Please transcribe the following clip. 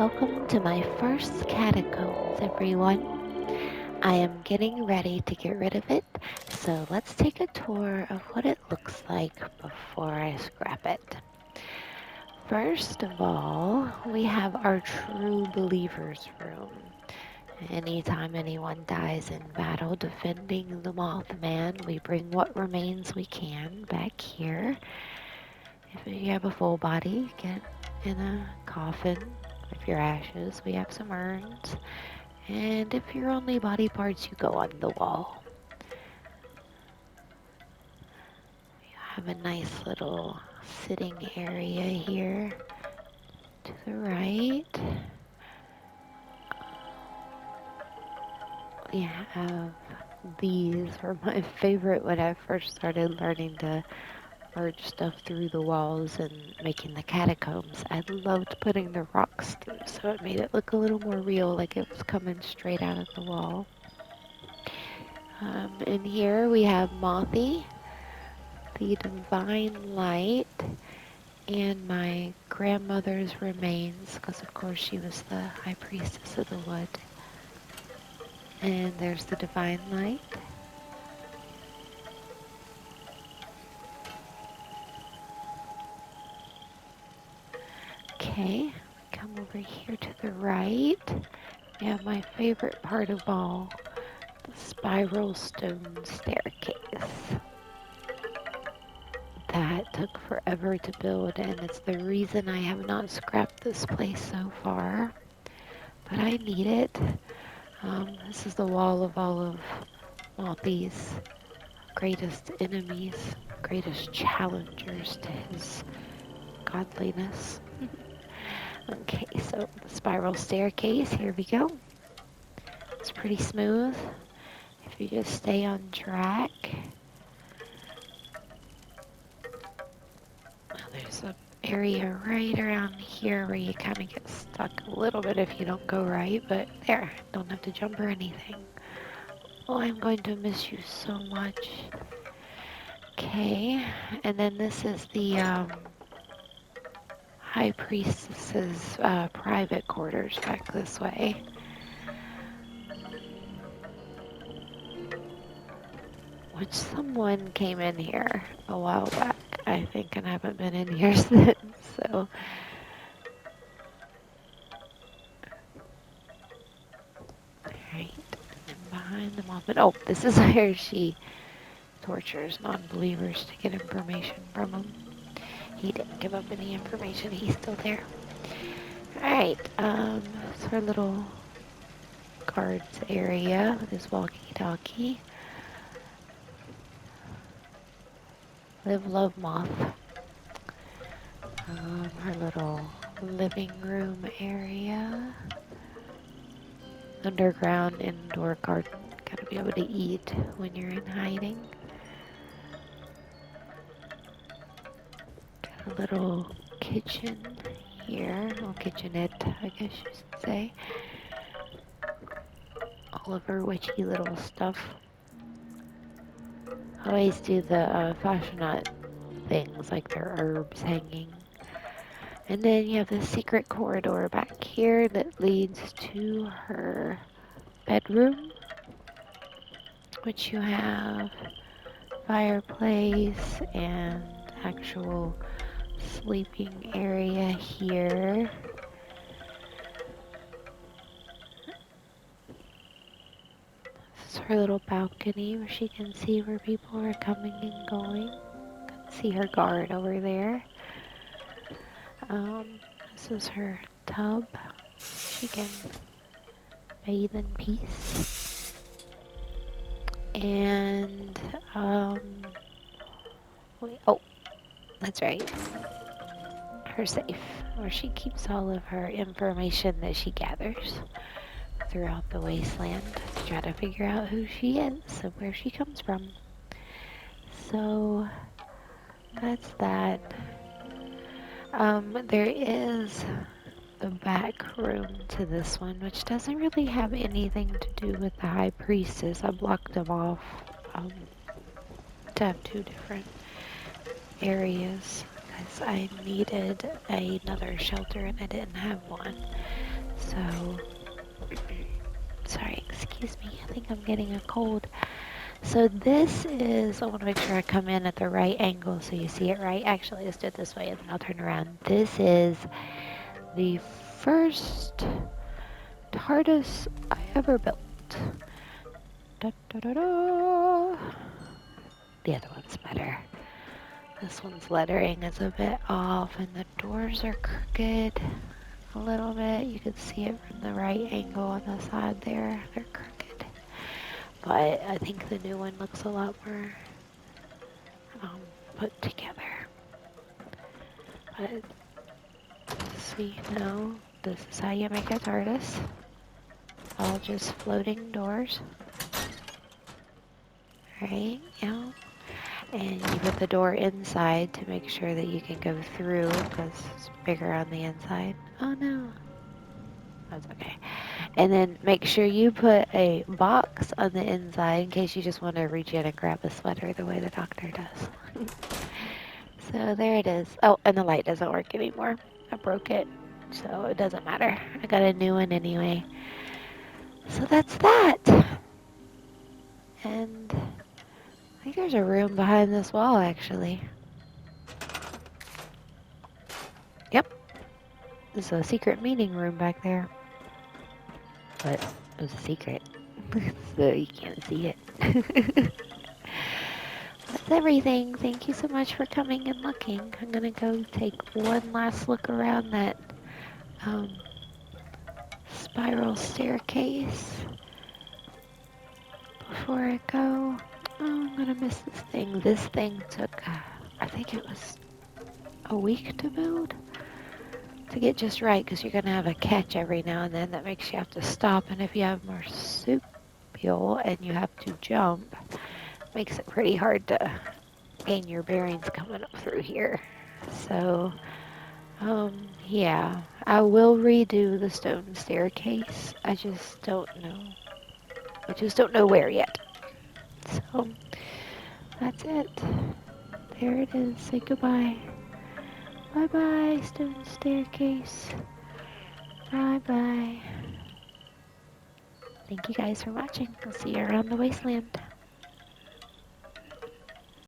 Welcome to my first catacombs, everyone. I am getting ready to get rid of it, so let's take a tour of what it looks like before I scrap it. First of all, we have our true believers room. Anytime anyone dies in battle defending the Mothman, we bring what remains we can back here. If you have a full body, get in a coffin. If you're ashes, we have some urns. And if you're only body parts, you go on the wall. You have a nice little sitting area here to the right. We have these were my favorite when I first started learning to merge stuff through the walls and making the catacombs. I loved putting the rocks through, so it made it look a little more real, like it was coming straight out of the wall. In here we have Mothy, the divine light, and my grandmother's remains, because of course she was the high priestess of the wood. And there's the divine light. Okay, come over here to the right. We have my favorite part of all, the spiral stone staircase. That took forever to build, and it's the reason I have not scrapped this place so far. But I need it. This is the wall of all of Malthy's greatest enemies, greatest challengers to his godliness. Okay, so the spiral staircase, here we go. It's pretty smooth. If you just stay on track. There's an area right around here where you kind of get stuck a little bit if you don't go right, but there, don't have to jump or anything. Oh, I'm going to miss you so much. Okay, and then this is the High Priestess's private quarters back this way. Which someone came in here a while back, I think, and I haven't been in here since, so. Alright, and behind the moth, but oh, this is where she tortures non-believers to get information from him. He didn't give up any information, he's still there. Alright, it's our little guards area with his walkie-talkie. Live, love, moth. Our little living room area. Underground indoor garden. Gotta be able to eat when you're in hiding. Got a little kitchen here. Well, kitchenette, I guess you should say. All of her witchy little stuff. I always do the fashionette things, like their herbs hanging. And then you have the secret corridor back here that leads to her bedroom, which you have fireplace and actual sleeping area here. This is her little balcony where she can see where people are coming and going. You can see her guard over there. This is her tub. She can bathe in peace. And, wait, oh, that's right. Her safe, where she keeps all of her information that she gathers throughout the wasteland to try to figure out who she is and where she comes from. So, that's that. There is the back room to this one, which doesn't really have anything to do with the High Priestess. I blocked them off to have two different areas because I needed another shelter and I didn't have one. So, sorry, excuse me. I think I'm getting a cold. So this is, I want to make sure I come in at the right angle so you see it right. Actually, let's do it this way and then I'll turn around. This is the first TARDIS I ever built. Da, da, da, da. The other one's better. This one's lettering is a bit off and the doors are crooked a little bit. You can see it from the right angle on the side there. They're crooked. But I think the new one looks a lot more put together. But so you know, this is how you make a TARDIS. All just floating doors. Right? Yeah. And you put the door inside to make sure that you can go through because it's bigger on the inside. Oh no. That's okay. And then make sure you put a box on the inside in case you just want to reach in and grab a sweater the way the doctor does. So there it is. Oh, and the light doesn't work anymore. I broke it. So it doesn't matter. I got a new one anyway. So that's that. And I think there's a room behind this wall actually. Yep. There's a secret meeting room back there. But it was a secret. So you can't see it. That's everything. Thank you so much for coming and looking. I'm gonna go take one last look around that um, spiral staircase before I go. Oh, I'm gonna miss this thing. This thing took, I think it was a week to build to get just right because you're gonna have a catch every now and then that makes you have to stop. And if you have marsupial and you have to jump, makes it pretty hard to gain your bearings coming up through here. So, yeah, I will redo the stone staircase. I just don't know. I just don't know where yet. So, that's it. There it is. Say goodbye. Bye-bye, stone staircase. Bye-bye. Thank you guys for watching. I'll see you around the wasteland.